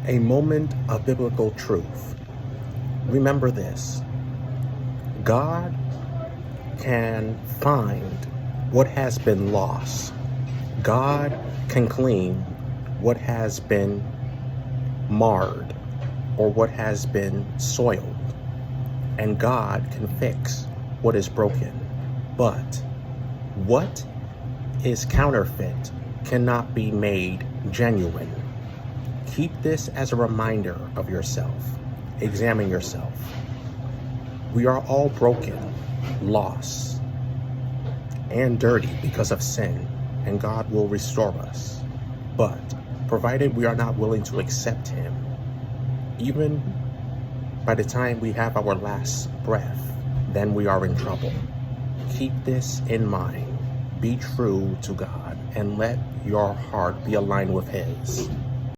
A moment of biblical truth. Remember this: God can find what has been lost. God can clean what has been marred or what has been soiled. And God can fix what is broken. But what is counterfeit cannot be made genuine. Keep this as a reminder of yourself. Examine yourself. We are all broken, lost, and dirty because of sin, and God will restore us. But provided we are not willing to accept Him, even by the time we have our last breath, then we are in trouble. Keep this in mind. Be true to God and let your heart be aligned with His.